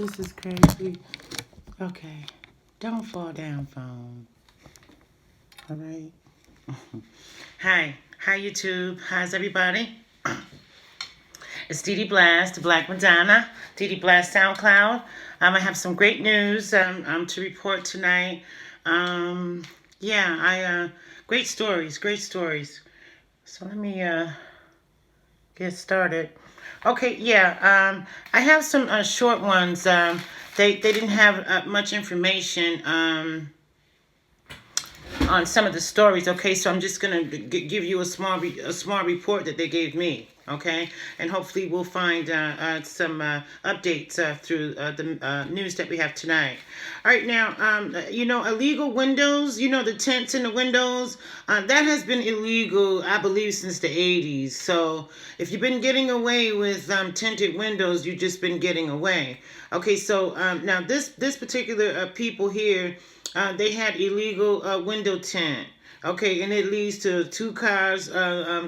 This is crazy. Okay. Don't fall down, phone. All right. Hi. Hi, YouTube. How's everybody? It's Dede Blass, the Black Madonna. Dede Blass SoundCloud. I have some great news to report tonight. Great stories, great stories. So let me get started. Okay, I have some short ones. They didn't have much information on some of the stories. Okay, so I'm just gonna give you a small report that they gave me. Okay, and hopefully we'll find some updates through the news that we have tonight. All right, now illegal windows. The tents in the windows. That has been illegal, I believe, since the 80s. So if you've been getting away with tinted windows, you've just been getting away. Okay, so now this particular people here. They had illegal window tint. Okay, and it leads to 2 cars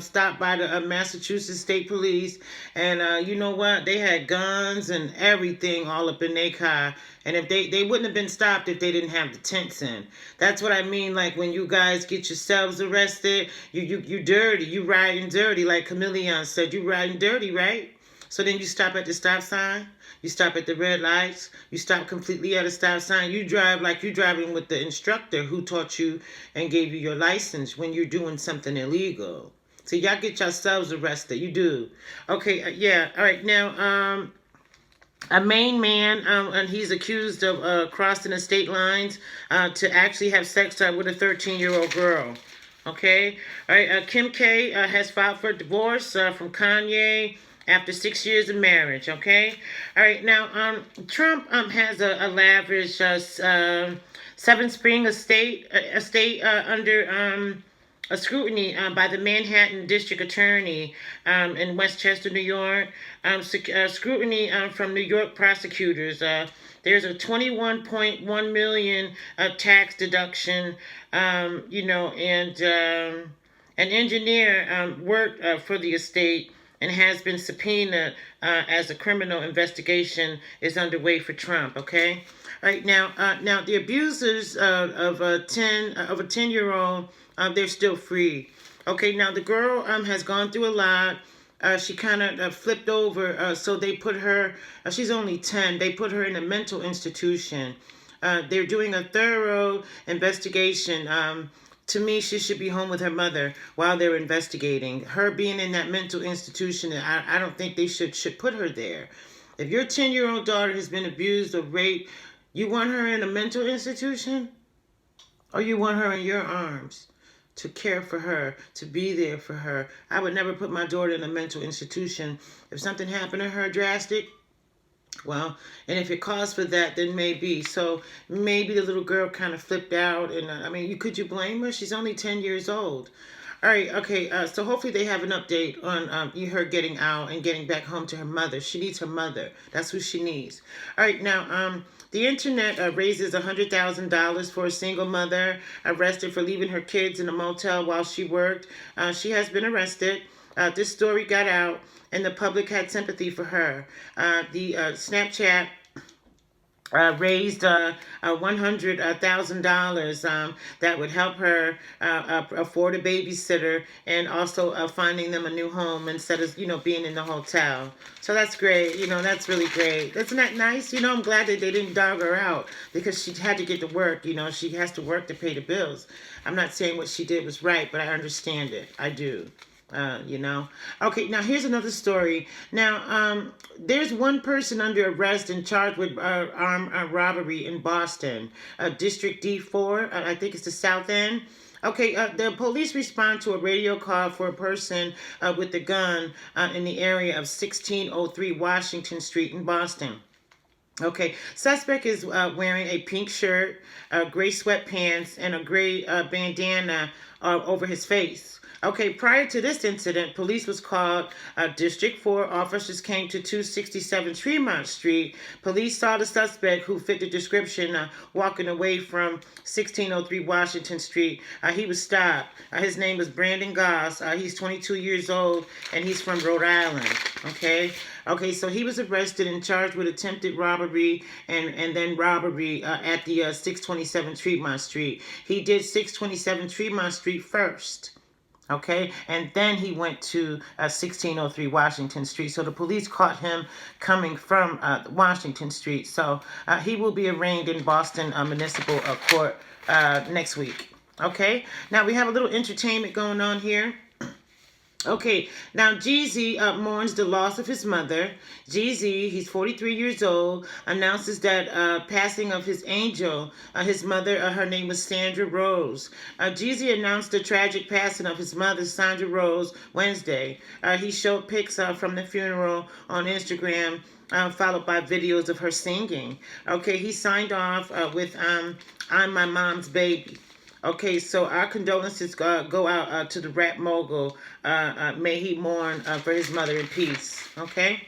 stopped by the Massachusetts State Police. And you know what? They had guns and everything all up in their car. And if they wouldn't have been stopped if they didn't have the tints in. That's what I mean. Like when you guys get yourselves arrested, you dirty. You riding dirty. Like Chameleon said, you riding dirty, right? So then you stop at the stop sign. You stop at the red lights. You stop completely at a stop sign. You drive like you're driving with the instructor who taught you and gave you your license when you're doing something illegal. So y'all get yourselves arrested. You do. Okay, yeah. All right. Now, a Maine man, and he's accused of crossing the state lines to actually have sex with a 13-year-old girl. Okay. All right. Kim K has filed for divorce from Kanye after 6 years of marriage. Okay. All right. Now, Trump has a lavish Seven Spring estate under a scrutiny by the Manhattan District Attorney in Westchester, New York. Scrutiny from New York prosecutors. There's a $21.1 million tax deduction. And an engineer worked for the estate and has been subpoenaed as a criminal investigation is underway for Trump. Okay, all right. Now the abusers of a 10-year-old, they're still free. Okay, now the girl has gone through a lot. She kind of flipped over, so they put her. She's only 10. They put her in a mental institution. They're doing a thorough investigation. To me, she should be home with her mother while they're investigating. Her being in that mental institution, I don't think they should put her there. If your 10-year-old daughter has been abused or raped, you want her in a mental institution? Or you want her in your arms to care for her, to be there for her? I would never put my daughter in a mental institution. If something happened to her drastic, well, and if it calls for that, then maybe. So maybe the little girl kind of flipped out. And could you blame her? She's only 10 years old. All right, okay. So hopefully they have an update on her getting out and getting back home to her mother. She needs her mother. That's who she needs. All right, now the internet raises $100,000 for a single mother arrested for leaving her kids in a motel while she worked. She has been arrested. This story got out, and the public had sympathy for her. The Snapchat raised $100,000 that would help her afford a babysitter and also finding them a new home instead of being in the hotel. So that's great. That's really great. Isn't that nice? I'm glad that they didn't dog her out because she had to get to work. She has to work to pay the bills. I'm not saying what she did was right, but I understand it. I do. Okay, now here's another story. Now, there's one person under arrest and charged with armed robbery in Boston, District D4. I think it's the South End. Okay, the police respond to a radio call for a person with a gun in the area of 1603 Washington Street in Boston. Okay, suspect is wearing a pink shirt, gray sweatpants, and a gray bandana over his face. Okay, prior to this incident, police was called. District 4 officers came to 267 Tremont Street. Police saw the suspect who fit the description walking away from 1603 Washington Street. He was stopped. His name is Brandon Goss. He's 22 years old, and he's from Rhode Island. Okay. Okay, so he was arrested and charged with attempted robbery and then robbery at the 627 Tremont Street. He did 627 Tremont Street first. Okay, and then he went to 1603 Washington Street. So the police caught him coming from Washington Street. So he will be arraigned in Boston Municipal Court next week. Okay, now we have a little entertainment going on here. Okay, now Jeezy mourns the loss of his mother. Jeezy, he's 43 years old, announces that passing of his angel, his mother, her name was Sandra Rose. Jeezy announced the tragic passing of his mother, Sandra Rose, Wednesday. He showed pics from the funeral on Instagram, followed by videos of her singing. Okay, he signed off with I'm my mom's baby. Okay, so our condolences go out to the rap mogul. May he mourn for his mother in peace. Okay?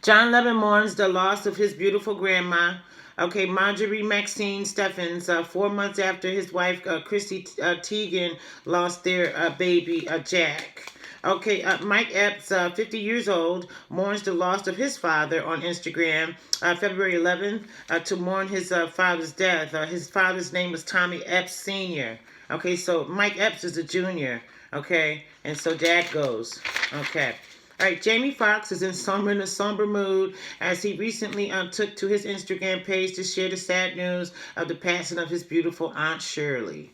John Levin mourns the loss of his beautiful grandma. Okay, Marjorie Maxine Steffens, 4 months after his wife, Chrissy Teigen, lost their baby, Jack. Okay, Mike Epps, 50 years old, mourns the loss of his father on Instagram, February 11th, to mourn his father's death. His father's name was Tommy Epps Sr. Okay, so Mike Epps is a junior. Okay, and so dad goes. Okay. All right, Jamie Foxx is in a somber mood as he recently took to his Instagram page to share the sad news of the passing of his beautiful Aunt Shirley.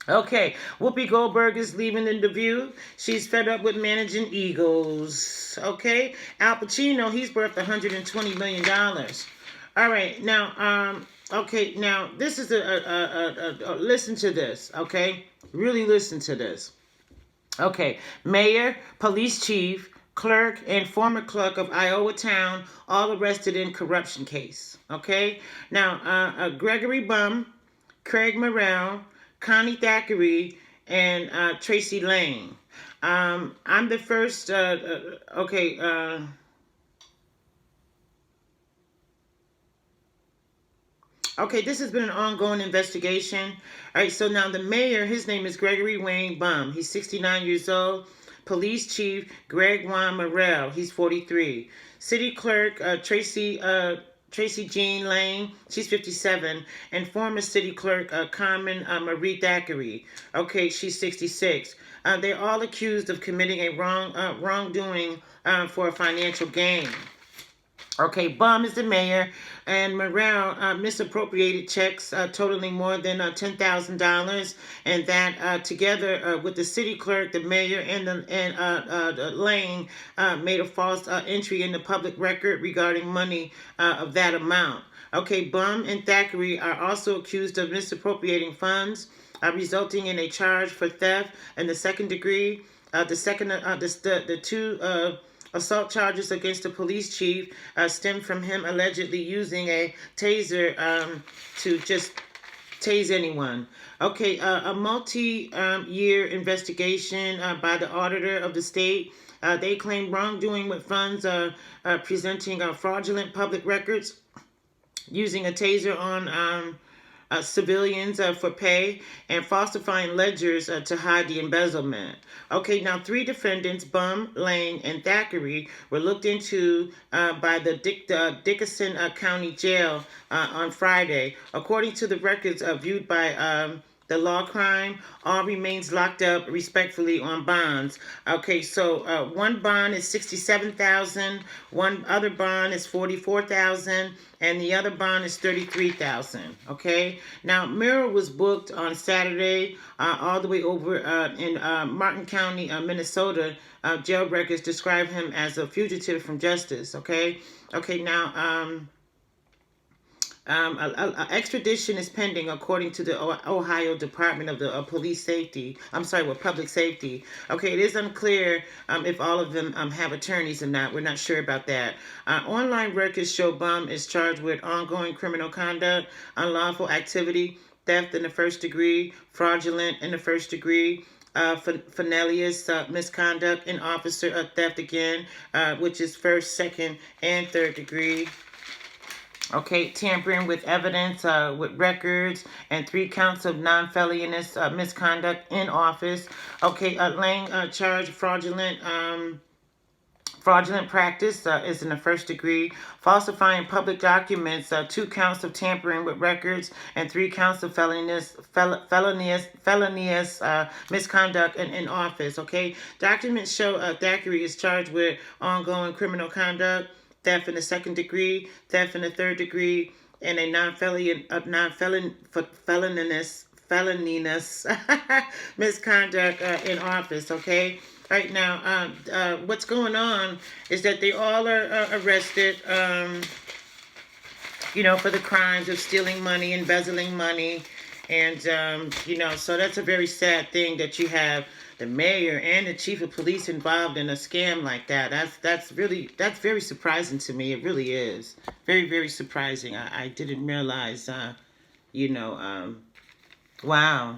Okay, Whoopi Goldberg is leaving The View. She's fed up with managing egos. Okay, Al Pacino, he's worth $120 million. All right, now, okay, now this is listen to this. Okay, really listen to this. Okay, mayor, police chief, clerk, and former clerk of Iowa Town all arrested in corruption case. Okay, now Gregory Bum, Craig Morrell, Connie Thackeray, and Tracy Lane. I'm the first, okay, okay, this has been an ongoing investigation. All right, so now the mayor, his name is Gregory Wayne Bum. He's 69 years old. Police chief, Greg Juan Morrell. He's 43. City clerk, Tracy Jean Lane, she's 57, and former city clerk Carmen Marie Thackeray. Okay, she's 66. They're all accused of committing a wrongdoing for a financial gain. Okay, Bum is the mayor, and Morrell misappropriated checks totaling more than $10,000, and that together with the city clerk, the mayor, and Lane made a false entry in the public record regarding money of that amount. Okay, Bum and Thackeray are also accused of misappropriating funds, resulting in a charge for theft in the second degree. The two assault charges against the police chief stem from him allegedly using a taser to just tase anyone. Okay, a multi-year investigation by the auditor of the state. They claim wrongdoing with funds presenting fraudulent public records, using a taser on civilians for pay, and falsifying ledgers to hide the embezzlement. Okay, now 3 defendants, Bum, Lane, and Thackeray, were looked into by the Dickinson County Jail on Friday. According to the records viewed by the law crime, all remains locked up respectfully on bonds. Okay, so one bond is $67,000, one other bond is $44,000, and the other bond is $33,000. Okay, now Mira was booked on Saturday all the way over in Martin County, Minnesota. Jail records describe him as a fugitive from justice. Okay, now extradition is pending according to the Ohio Department of the Public Safety. Okay, it is unclear if all of them have attorneys or not. We're not sure about that. Online records show Bum is charged with ongoing criminal conduct, unlawful activity, theft in the first degree, fraudulent in the first degree, felonious misconduct, and officer theft again, which is first, second, and third degree. Okay, tampering with evidence, with records, and 3 counts of non-felonious misconduct in office. Okay, Lang charged fraudulent Fraudulent practice is in the first degree. Falsifying public documents, 2 counts of tampering with records, and 3 counts of felonious misconduct in office. Okay, documents show Thackeray is charged with ongoing criminal conduct, theft in the second degree, theft in the third degree, and a felonious misconduct in office. Okay. Right now, what's going on is that they all are arrested, for the crimes of stealing money, embezzling money, and so that's a very sad thing that you have the mayor and the chief of police involved in a scam like that. That's very surprising to me. It really is very, very surprising. I didn't realize, wow,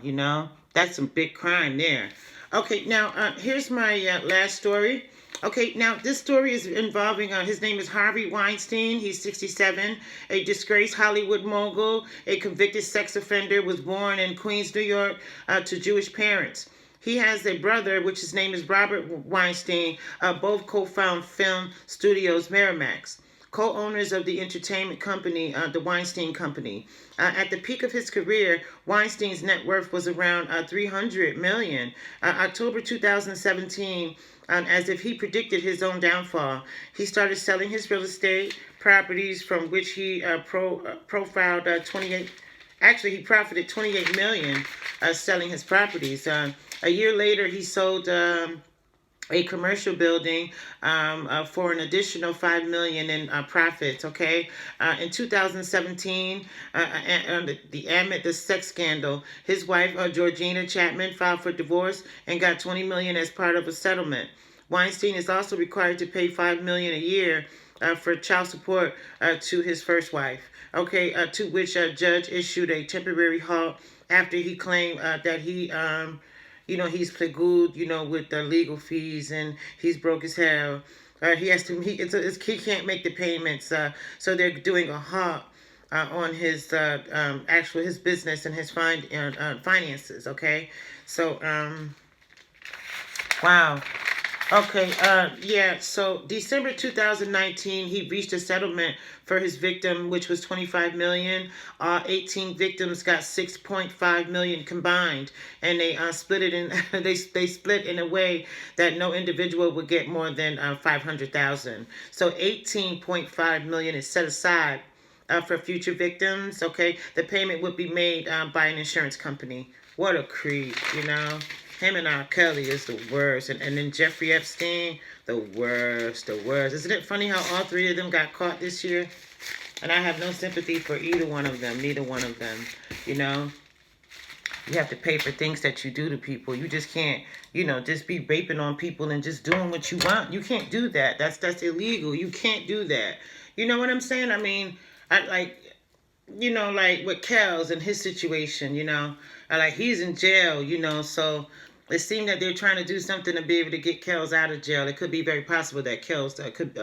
that's some big crime there. Okay, now here's my last story. Okay, now this story is involving, his name is Harvey Weinstein. He's 67, a disgraced Hollywood mogul, a convicted sex offender, was born in Queens, New York, to Jewish parents. He has a brother, which his name is Robert Weinstein, both co-found film studios Miramax, co-owners of the entertainment company, the Weinstein Company. At the peak of his career, Weinstein's net worth was around $300 million. October 2017, as if he predicted his own downfall, he started selling his real estate properties, from which he profiled 28. Actually, he profited $28 million selling his properties. A year later, he sold a commercial building for an additional $5 million in profits. Okay, in 2017, amid the sex scandal, his wife Georgina Chapman filed for divorce and got $20 million as part of a settlement. Weinstein is also required to pay $5 million a year for child support to his first wife. Okay, to which a judge issued a temporary halt after he claimed that he he's plegooed, with the legal fees, and he's broke as hell. He can't make the payments, so they're doing a halt on his his business and his finances. Okay, so wow. Okay, so December 2019, he reached a settlement for his victim, which was $25 million. 18 victims got $6.5 million combined, and they split it in. they split in a way that no individual would get more than $500,000. So $18.5 million is set aside for future victims. Okay, the payment would be made by an insurance company. What a creep, Him and R. Kelly is the worst. And then Jeffrey Epstein, the worst. Isn't it funny how all three of them got caught this year? And I have no sympathy for either one of them, neither one of them, You have to pay for things that you do to people. You just can't, just be raping on people and just doing what you want. You can't do that. That's illegal. You can't do that. You know what I'm saying? I mean, like with Kells and his situation, he's in jail, so it seemed that they're trying to do something to be able to get Kells out of jail. It could be very possible that Kells could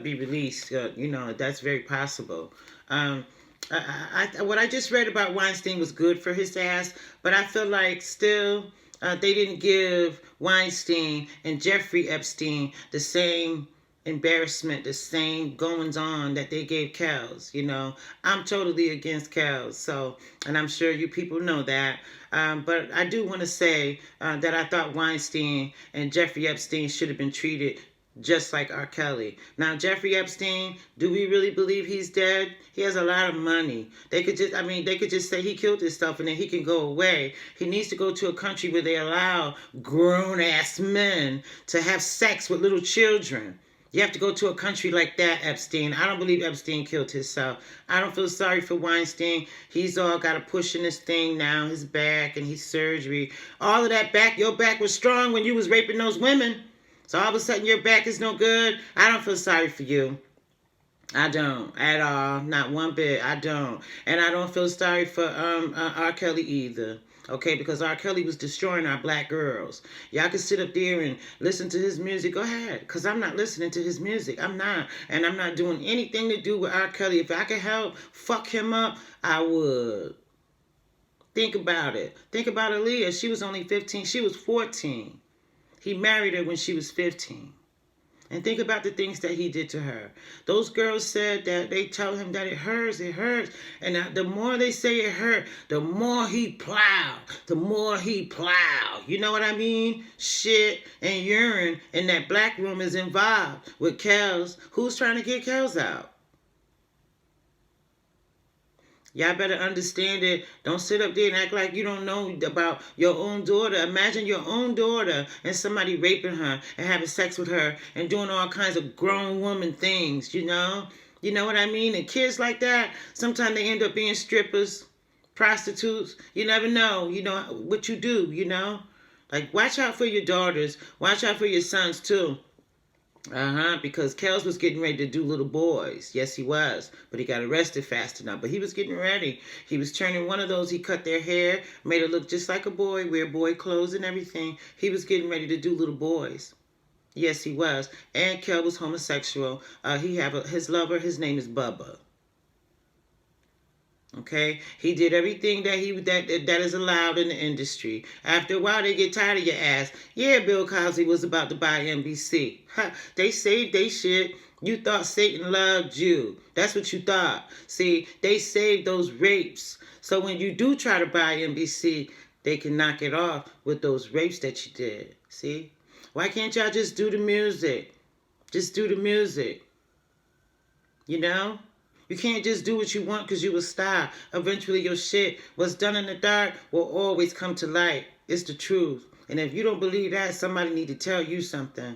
be released. That's very possible. What I just read about Weinstein was good for his ass, but I feel like still they didn't give Weinstein and Jeffrey Epstein the same embarrassment, the same goings on that they gave Kells. I'm totally against Kells, and I'm sure you people know that. But I do want to say that I thought Weinstein and Jeffrey Epstein should have been treated just like R. Kelly. Now, Jeffrey Epstein, do we really believe he's dead? He has a lot of money. They could just say he killed himself and then he can go away. He needs to go to a country where they allow grown-ass men to have sex with little children. You have to go to a country like that, Epstein. I don't believe Epstein killed himself. I don't feel sorry for Weinstein. He's all got a push in his thing now, his back and his surgery. All of that back, your back was strong when you was raping those women. So all of a sudden your back is no good. I don't feel sorry for you. I don't at all. Not one bit. I don't. And I don't feel sorry for R. Kelly either. Okay, because R. Kelly was destroying our black girls. Y'all can sit up there and listen to his music. Go ahead, because I'm not listening to his music. I'm not. And I'm not doing anything to do with R. Kelly. If I could help fuck him up, I would. Think about it. Think about Aaliyah. She was only 15. She was 14. He married her when she was 15. And think about the things that he did to her. Those girls said that they tell him that it hurts. And the more they say it hurt, the more he plow. The more he plow. You know what I mean? Shit and urine in that black room is involved with Kels. Who's trying to get Kels out? Y'all better understand it. Don't sit up there and act like you don't know about your own daughter. Imagine your own daughter and somebody raping her and having sex with her and doing all kinds of grown woman things, you know? You know what I mean? And kids like that, sometimes they end up being strippers, prostitutes. You never know, what you do, Like, watch out for your daughters. Watch out for your sons, too. Because Kels was getting ready to do little boys. Yes, he was. But he got arrested fast enough. But he was getting ready. He was turning one of those. He cut their hair, made it look just like a boy, wear boy clothes and everything. He was getting ready to do little boys. Yes, he was. And Kel was homosexual. His lover, his name is Bubba. Okay, he did everything that is allowed in the industry. After a while, they get tired of your ass. Yeah, Bill Cosby was about to buy NBC. They saved they shit. You thought Satan loved you. That's what you thought. See, they saved those rapes. So when you do try to buy NBC, they can knock it off with those rapes that you did. See? Why can't y'all just do the music? Just do the music. You know? You can't just do what you want because you a star. Eventually your shit, what's done in the dark, will always come to light. It's the truth. And if you don't believe that, somebody need to tell you something.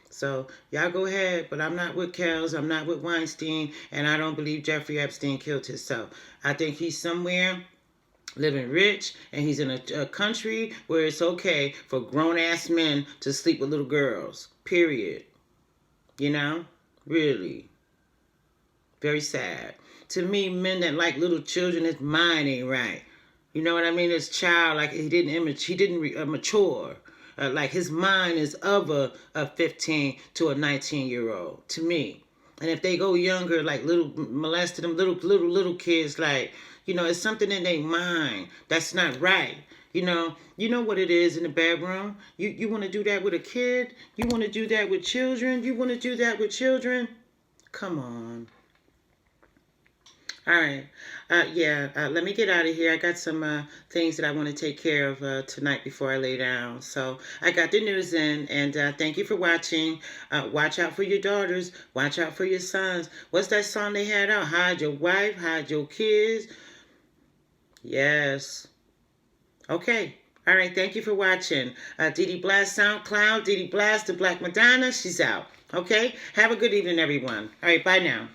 So, y'all go ahead, but I'm not with Kels, I'm not with Weinstein, and I don't believe Jeffrey Epstein killed himself. I think he's somewhere living rich, and he's in a country where it's okay for grown-ass men to sleep with little girls. Period. You know? Really. Very sad. To me, men that like little children, his mind ain't right. You know what I mean? His child, like he didn't mature. Like his mind is of a 15 to a 19-year-old. To me, and if they go younger, like molested them, little kids, like it's something in their mind that's not right. You know what it is in the bedroom. You want to do that with a kid? You want to do that with children? You want to do that with children? Come on. All right. Let me get out of here. I got some things that I want to take care of tonight before I lay down. So I got the news in, and thank you for watching. Watch out for your daughters. Watch out for your sons. What's that song they had out? Hide your wife, hide your kids. Yes. Okay. All right. Thank you for watching. Dede Blass SoundCloud. Dede Blass, the Black Madonna. She's out. Okay. Have a good evening, everyone. All right. Bye now.